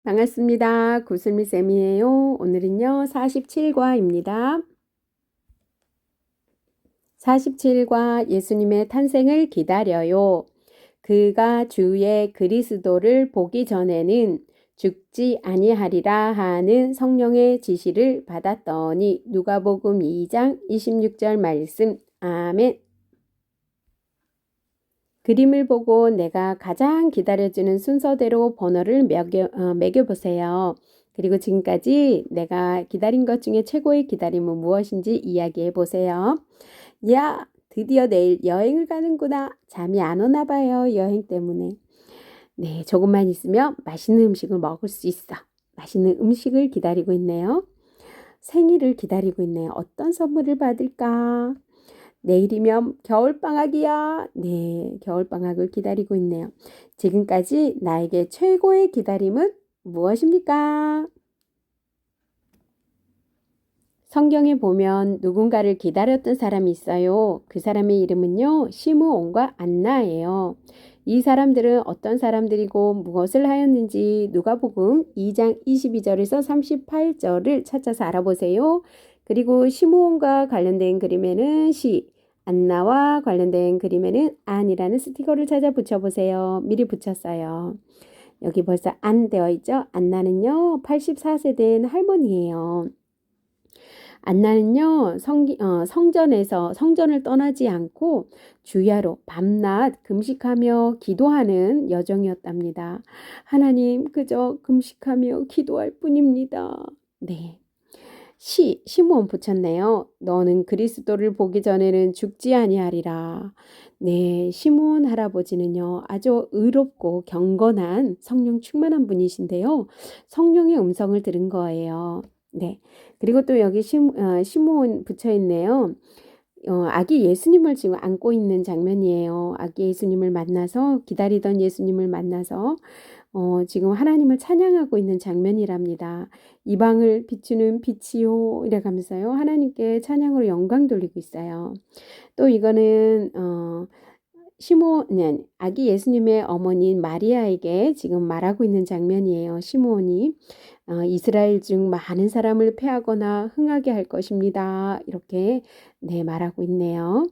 반갑습니다. 구슬미쌤이에요. 오늘은요, 47과입니다. 47과 예수님의 탄생을 기다려요. 그가 주의 그리스도를 보기 전에는 죽지 아니하리라 하는 성령의 지시를 받았더니 누가복음 2장 26절 말씀. 아멘. 그림을 보고 내가 가장 기다려지는 순서대로 번호를 매겨보세요. 그리고 지금까지 내가 기다린 것 중에 최고의 기다림은 무엇인지 이야기해 보세요. 야, 드디어 내일 여행을 가는구나. 잠이 안 오나 봐요. 여행 때문에. 네, 조금만 있으면 맛있는 음식을 먹을 수 있어. 맛있는 음식을 기다리고 있네요. 생일을 기다리고 있네요. 어떤 선물을 받을까? 내일이면 겨울방학이야. 네, 겨울방학을 기다리고 있네요. 지금까지 나에게 최고의 기다림은 무엇입니까? 성경에 보면 누군가를 기다렸던 사람이 있어요. 그 사람의 이름은요, 시므온과 안나예요. 이 사람들은 어떤 사람들이고 무엇을 하였는지 누가복음 2장 22절에서 38절을 찾아서 알아보세요. 그리고 시므온과 관련된 그림에는 안나와 관련된 그림에는 안이라는 스티커를 찾아 붙여보세요. 미리 붙였어요. 여기 벌써 안 되어 있죠? 안나는요, 84세 된 할머니예요. 안나는요, 성전에서 성전을 떠나지 않고 주야로 밤낮 금식하며 기도하는 여정이었답니다. 하나님, 그저 금식하며 기도할 뿐입니다. 네. 시므온 붙였네요. 너는 그리스도를 보기 전에는 죽지 아니하리라. 네, 시므온 할아버지는요, 아주 의롭고 경건한 성령 충만한 분이신데요. 성령의 음성을 들은 거예요. 네. 그리고 또 여기 시므온 붙여 있네요. 아기 예수님을 지금 안고 있는 장면이에요. 아기 예수님을 만나서 기다리던 예수님을 만나서 지금 하나님을 찬양하고 있는 장면이랍니다. 이방을 비추는 빛이요 이래가면서요. 하나님께 찬양으로 영광 돌리고 있어요. 또 이거는 아기 예수님의 어머니인 마리아에게 지금 말하고 있는 장면이에요. 시므온이 이스라엘 중 많은 사람을 패하거나 흥하게 할 것입니다. 이렇게 말하고 있네요.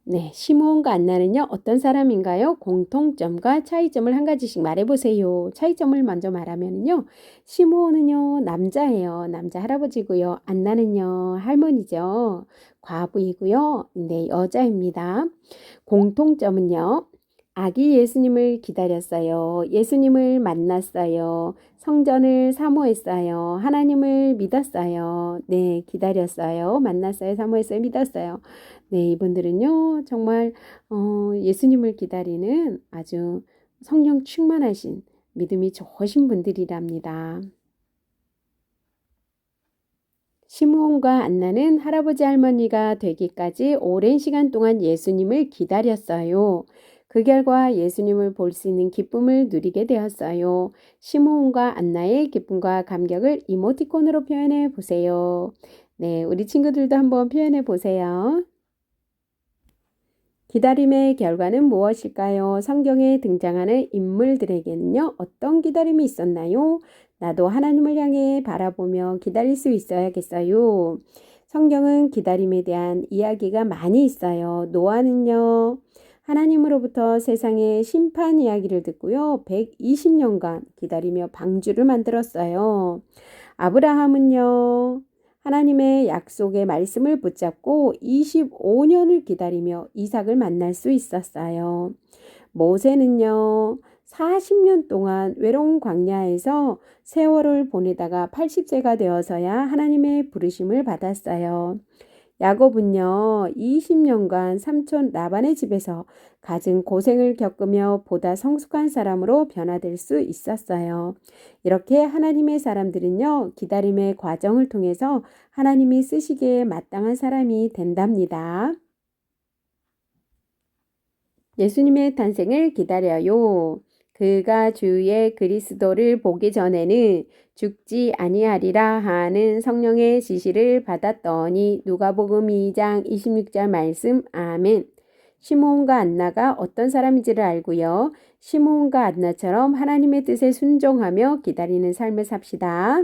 네, 시므온과 안나는요, 어떤 사람인가요? 공통점과 차이점을 한 가지씩 말해보세요. 차이점을 먼저 말하면요, 시므온은요, 남자예요. 남자 할아버지고요. 안나는요, 할머니죠. 과부이고요. 네, 여자입니다. 공통점은요, 아기 예수님을 기다렸어요. 예수님을 만났어요. 성전을 사모했어요. 하나님을 믿었어요. 네, 기다렸어요. 만났어요. 사모했어요. 믿었어요. 네, 이분들은요, 정말 예수님을 기다리는 아주 성령 충만하신 믿음이 좋으신 분들이랍니다. 시므온과 안나는 할아버지 할머니가 되기까지 오랜 시간 동안 예수님을 기다렸어요. 그 결과 예수님을 볼 수 있는 기쁨을 누리게 되었어요. 시므온과 안나의 기쁨과 감격을 이모티콘으로 표현해 보세요. 네, 우리 친구들도 한번 표현해 보세요. 기다림의 결과는 무엇일까요? 성경에 등장하는 인물들에게는요, 어떤 기다림이 있었나요? 나도 하나님을 향해 바라보며 기다릴 수 있어야겠어요. 성경은 기다림에 대한 이야기가 많이 있어요. 노아는요, 하나님으로부터 세상의 심판 이야기를 듣고요, 120년간 기다리며 방주를 만들었어요. 아브라함은요, 하나님의 약속의 말씀을 붙잡고 25년을 기다리며 이삭을 만날 수 있었어요. 모세는요, 40년 동안 외로운 광야에서 세월을 보내다가 80세가 되어서야 하나님의 부르심을 받았어요. 야곱은요, 20년간 삼촌 라반의 집에서 갖은 고생을 겪으며 보다 성숙한 사람으로 변화될 수 있었어요. 이렇게 하나님의 사람들은요, 기다림의 과정을 통해서 하나님이 쓰시기에 마땅한 사람이 된답니다. 예수님의 탄생을 기다려요. 그가 주의 그리스도를 보기 전에는 죽지 아니하리라 하는 성령의 지시를 받았더니 누가복음 2장 26절 말씀 아멘. 시므온과 안나가 어떤 사람인지를 알고요. 시므온과 안나처럼 하나님의 뜻에 순종하며 기다리는 삶을 삽시다.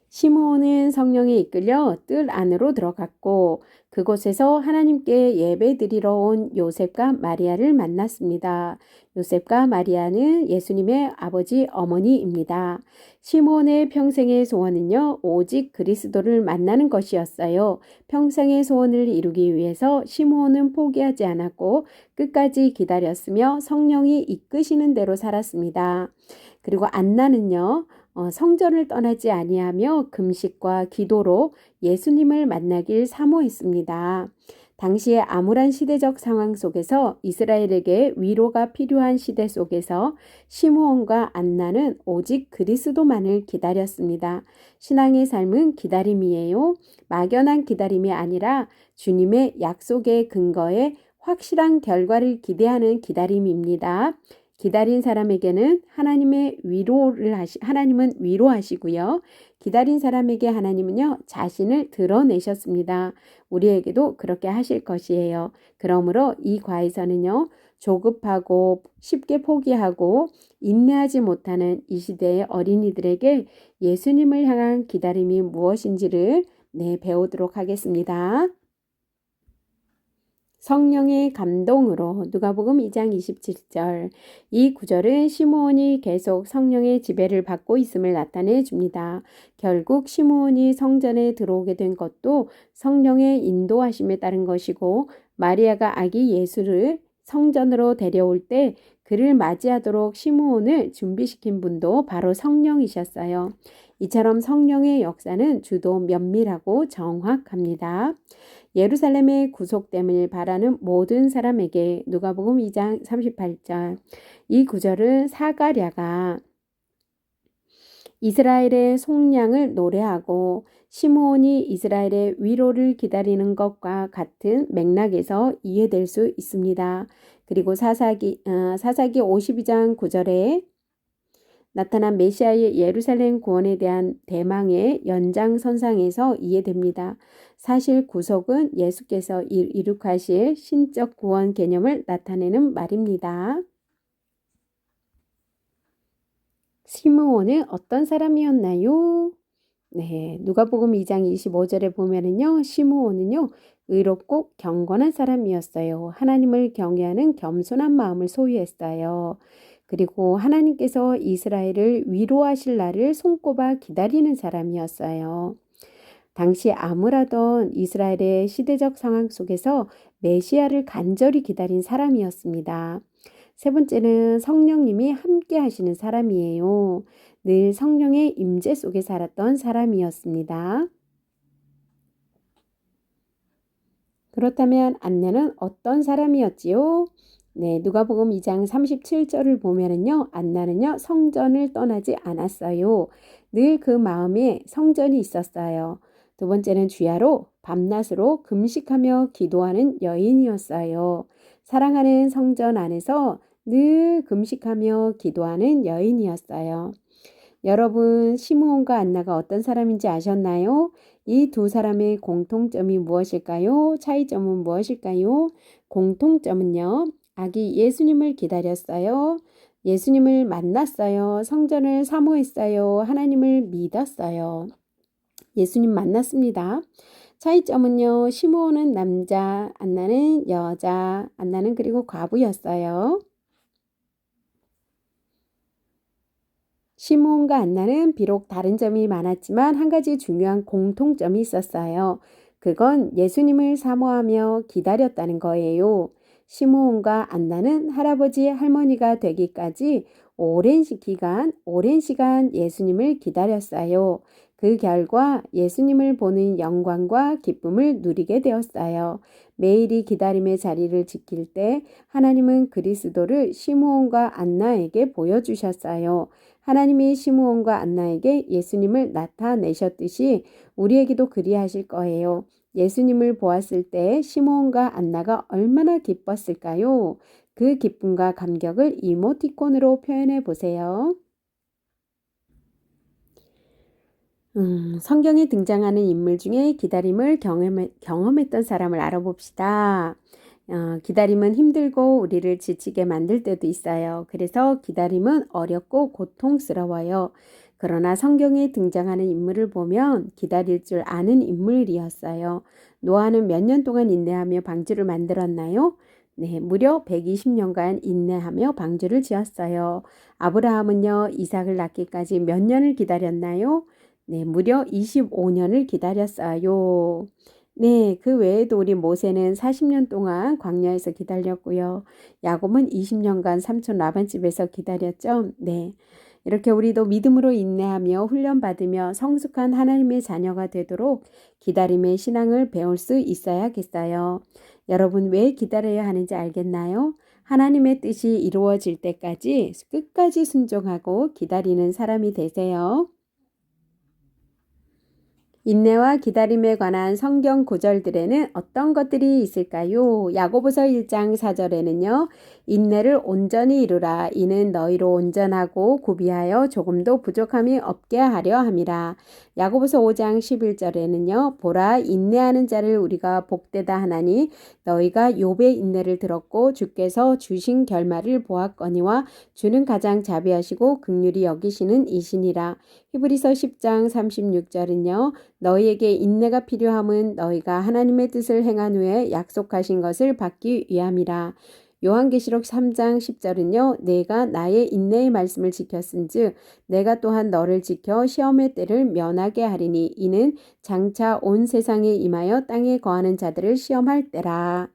시므온은 성령에 이끌려 뜰 안으로 들어갔고 그곳에서 하나님께 예배드리러 온 요셉과 마리아를 만났습니다. 요셉과 마리아는 예수님의 아버지 어머니입니다. 시므온의 평생의 소원은요, 오직 그리스도를 만나는 것이었어요. 평생의 소원을 이루기 위해서 시므온은 포기하지 않았고 끝까지 기다렸으며 성령이 이끄시는 대로 살았습니다. 그리고 안나는요, 성전을 떠나지 아니하며 금식과 기도로 예수님을 만나길 사모했습니다. 당시의 암울한 시대적 상황 속에서 이스라엘에게 위로가 필요한 시대 속에서 시므온과 안나는 오직 그리스도만을 기다렸습니다. 신앙의 삶은 기다림이에요. 막연한 기다림이 아니라 주님의 약속의 근거에 확실한 결과를 기대하는 기다림입니다. 기다린 사람에게는 하나님은 위로하시고요. 기다린 사람에게 하나님은요, 자신을 드러내셨습니다. 우리에게도 그렇게 하실 것이에요. 그러므로 이 과에서는요, 조급하고 쉽게 포기하고 인내하지 못하는 이 시대의 어린이들에게 예수님을 향한 기다림이 무엇인지를 배우도록 하겠습니다. 성령의 감동으로 누가복음 2장 27절. 이 구절은 시므온이 계속 성령의 지배를 받고 있음을 나타내 줍니다. 결국 시므온이 성전에 들어오게 된 것도 성령의 인도하심에 따른 것이고 마리아가 아기 예수를 성전으로 데려올 때 그를 맞이하도록 시므온을 준비시킨 분도 바로 성령이셨어요. 이처럼 성령의 역사는 주도 면밀하고 정확합니다. 예루살렘의 구속됨을 바라는 모든 사람에게 누가복음 2장 38절. 이 구절은 사가랴가 이스라엘의 속량을 노래하고 시므온이 이스라엘의 위로를 기다리는 것과 같은 맥락에서 이해될 수 있습니다. 그리고 사사기 52장 9절에 나타난 메시아의 예루살렘 구원에 대한 대망의 연장선상에서 이해됩니다. 사실 구속은 예수께서 이룩하실 신적 구원 개념을 나타내는 말입니다. 시므온은 어떤 사람이었나요? 누가복음 2장 25절에 보면은요, 시므온은요, 의롭고 경건한 사람이었어요. 하나님을 경외하는 겸손한 마음을 소유했어요. 그리고 하나님께서 이스라엘을 위로하실 날을 손꼽아 기다리는 사람이었어요. 당시 암울하던 이스라엘의 시대적 상황 속에서 메시아를 간절히 기다린 사람이었습니다. 세 번째는 성령님이 함께 하시는 사람이에요. 늘 성령의 임재 속에 살았던 사람이었습니다. 그렇다면 안나는 어떤 사람이었지요? 누가복음 2장 37절을 보면은요, 안나는요, 성전을 떠나지 않았어요. 늘 그 마음에 성전이 있었어요. 두 번째는 주야로 밤낮으로 금식하며 기도하는 여인이었어요. 사랑하는 성전 안에서 늘 금식하며 기도하는 여인이었어요. 여러분, 시므온과 안나가 어떤 사람인지 아셨나요? 이 두 사람의 공통점이 무엇일까요? 차이점은 무엇일까요? 공통점은요, 아기 예수님을 기다렸어요. 예수님을 만났어요. 성전을 사모했어요. 하나님을 믿었어요. 예수님 만났습니다. 차이점은요, 시므온은 남자, 안나는 여자, 안나는 그리고 과부였어요. 시므온과 안나는 비록 다른 점이 많았지만 한 가지 중요한 공통점이 있었어요. 그건 예수님을 사모하며 기다렸다는 거예요. 시므온과 안나는 할아버지 할머니가 되기까지 오랜 시간 예수님을 기다렸어요. 그 결과 예수님을 보는 영광과 기쁨을 누리게 되었어요. 매일이 기다림의 자리를 지킬 때 하나님은 그리스도를 시므온과 안나에게 보여주셨어요. 하나님이 시므온과 안나에게 예수님을 나타내셨듯이 우리에게도 그리하실 거예요. 예수님을 보았을 때 시므온과 안나가 얼마나 기뻤을까요? 그 기쁨과 감격을 이모티콘으로 표현해 보세요. 성경에 등장하는 인물 중에 기다림을 경험했던 사람을 알아봅시다. 기다림은 힘들고 우리를 지치게 만들 때도 있어요. 그래서 기다림은 어렵고 고통스러워요. 그러나 성경에 등장하는 인물을 보면 기다릴 줄 아는 인물이었어요. 노아는 몇 년 동안 인내하며 방주를 만들었나요? 네, 무려 120년간 인내하며 방주를 지었어요. 아브라함은요, 이삭을 낳기까지 몇 년을 기다렸나요? 네, 무려 25년을 기다렸어요. 네, 그 외에도 우리 모세는 40년 동안 광야에서 기다렸고요. 야곱은 20년간 삼촌 라반집에서 기다렸죠. 네. 이렇게 우리도 믿음으로 인내하며 훈련받으며 성숙한 하나님의 자녀가 되도록 기다림의 신앙을 배울 수 있어야겠어요. 여러분 왜 기다려야 하는지 알겠나요? 하나님의 뜻이 이루어질 때까지 끝까지 순종하고 기다리는 사람이 되세요. 인내와 기다림에 관한 성경 구절들에는 어떤 것들이 있을까요? 야고보서 1장 4절에는요. 인내를 온전히 이루라. 이는 너희로 온전하고 구비하여 조금도 부족함이 없게 하려 함이라. 야고보서 5장 11절에는요. 보라 인내하는 자를 우리가 복되다 하나니 너희가 욥의 인내를 들었고 주께서 주신 결말을 보았거니와 주는 가장 자비하시고 긍휼히 여기시는 이시니라. 히브리서 10장 36절은요. 너희에게 인내가 필요함은 너희가 하나님의 뜻을 행한 후에 약속하신 것을 받기 위함이라. 요한계시록 3장 10절은요. 내가 나의 인내의 말씀을 지켰은즉 내가 또한 너를 지켜 시험의 때를 면하게 하리니 이는 장차 온 세상에 임하여 땅에 거하는 자들을 시험할 때라.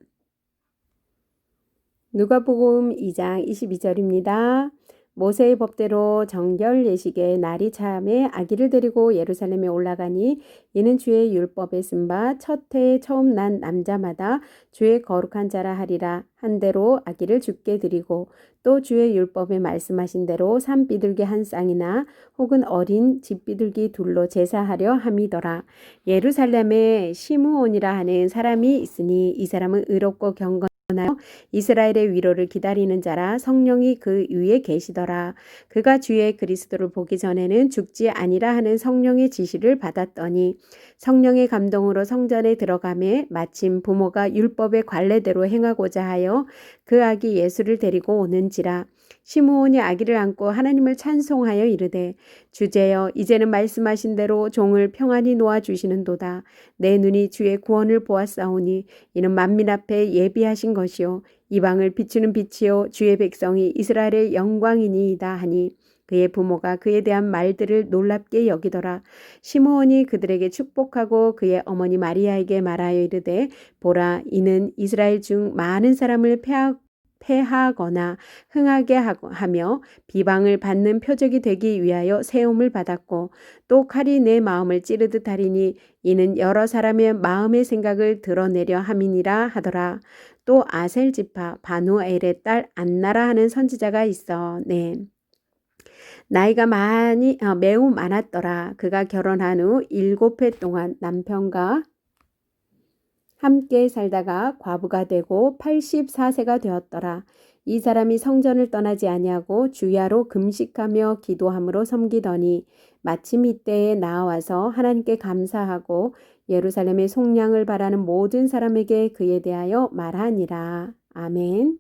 누가복음 2장 22절입니다. 모세의 법대로 정결 예식의 날이 차매 아기를 데리고 예루살렘에 올라가니 이는 주의 율법에 쓴 바 첫 해에 처음 난 남자마다 주의 거룩한 자라 하리라 한 대로 아기를 주께 드리고 또 주의 율법에 말씀하신 대로 산비둘기 한 쌍이나 혹은 어린 집비둘기 둘로 제사하려 함이더라. 예루살렘에 시므온이라 하는 사람이 있으니 이 사람은 의롭고 경건하여 이스라엘의 위로를 기다리는 자라 성령이 그 위에 계시더라. 그가 주의 그리스도를 보기 전에는 죽지 아니라 하는 성령의 지시를 받았더니 성령의 감동으로 성전에 들어가매 마침 부모가 율법의 관례대로 행하고자 하여 그 아기 예수를 데리고 오는지라. 시므온이 아기를 안고 하나님을 찬송하여 이르되 주제여 이제는 말씀하신 대로 종을 평안히 놓아주시는도다. 내 눈이 주의 구원을 보았사오니 이는 만민 앞에 예비하신 것이요 이방을 비추는 빛이요 주의 백성이 이스라엘의 영광이니이다 하니 그의 부모가 그에 대한 말들을 놀랍게 여기더라. 시므온이 그들에게 축복하고 그의 어머니 마리아에게 말하여 이르되 보라 이는 이스라엘 중 많은 사람을 패하거나 흥하게 하며 비방을 받는 표적이 되기 위하여 세움을 받았고 또 칼이 내 마음을 찌르듯 하리니 이는 여러 사람의 마음의 생각을 드러내려 함이니라 하더라. 또 아셀 지파 바누엘의 딸 안나라 하는 선지자가 있어. 네. 나이가 매우 많았더라. 그가 결혼한 후 7해 동안 남편과 함께 살다가 과부가 되고 84세가 되었더라. 이 사람이 성전을 떠나지 아니하고 주야로 금식하며 기도함으로 섬기더니 마침 이때에 나와서 하나님께 감사하고 예루살렘의 속량을 바라는 모든 사람에게 그에 대하여 말하니라. 아멘.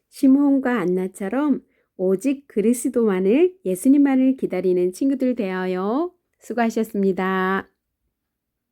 시므온과 안나처럼 오직 그리스도만을 예수님만을 기다리는 친구들 되어요. 수고하셨습니다.